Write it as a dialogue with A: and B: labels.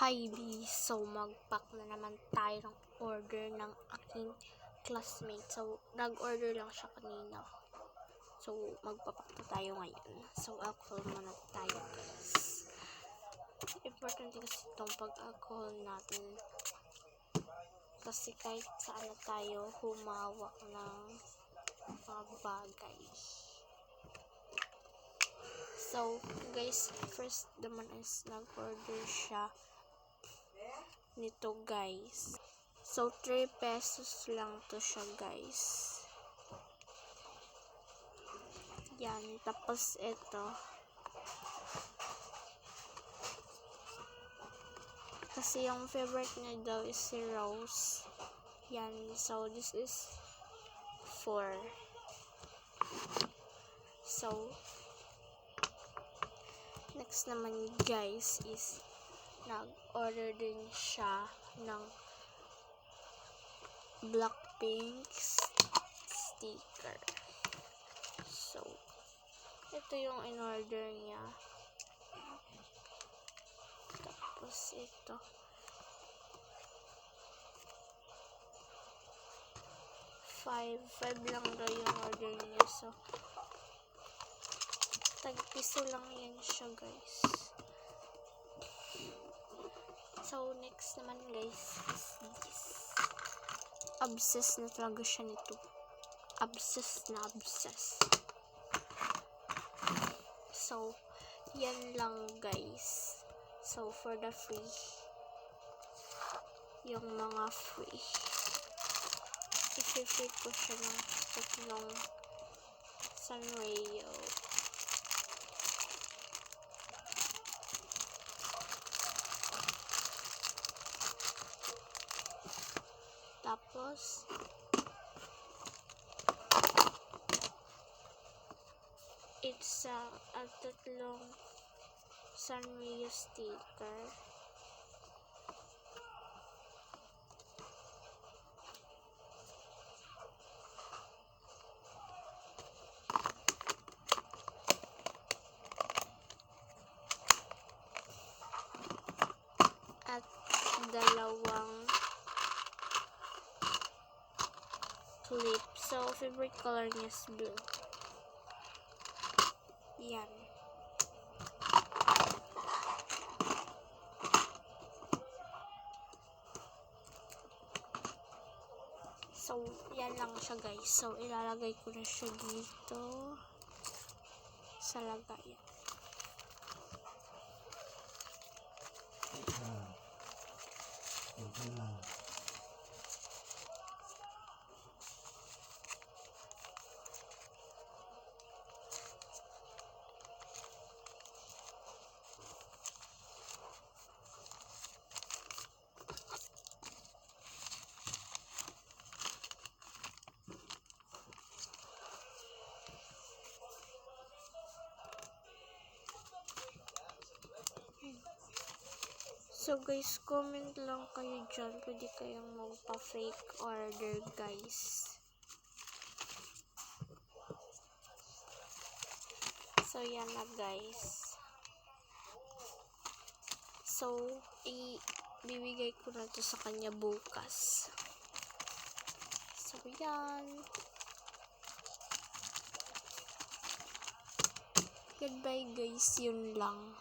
A: Hi B, so mag-pack na naman tayo ng order ng aking classmate. So, nag-order lang siya kanina. So, magpapak na tayo ngayon. So, alcohol muna tayo, guys. Importante kasi itong pag-alcohol natin. Kasi kahit saan na tayo humawak ng mga bagay. So, guys, first naman is nag-order siya nito, guys. So, 3 pesos lang to siya, guys. Yan. Tapos, ito. Kasi yung favorite niya daw is si Rose. Yan. So, this is 4. So, next naman, guys, is nag-order din siya ng Blackpink sticker. So, ito yung in-order niya. Tapos ito. 5 lang daw yung order niya. So, tag-piso lang yan siya, guys. So, next naman, guys, is this. Obsessed na talaga siya nito. Obsessed na obsessed. So, yan lang, guys. So, for the free, yung mga free, i-free ko siya ng tatlong Sanrio. Tapos, it's a tatlong Sanrio sticker. At dalawang clip. So, favorite color niya is blue. Yan. So, yan lang siya, guys. So, ilalagay ko na siya dito sa lagayan. So, guys, comment lang kayo dyan. Pwede kayong magpa-fake order, guys. So, yan na, guys. So, ibibigay ko na to sa kanya bukas. So, yan. Goodbye, guys. Yun lang.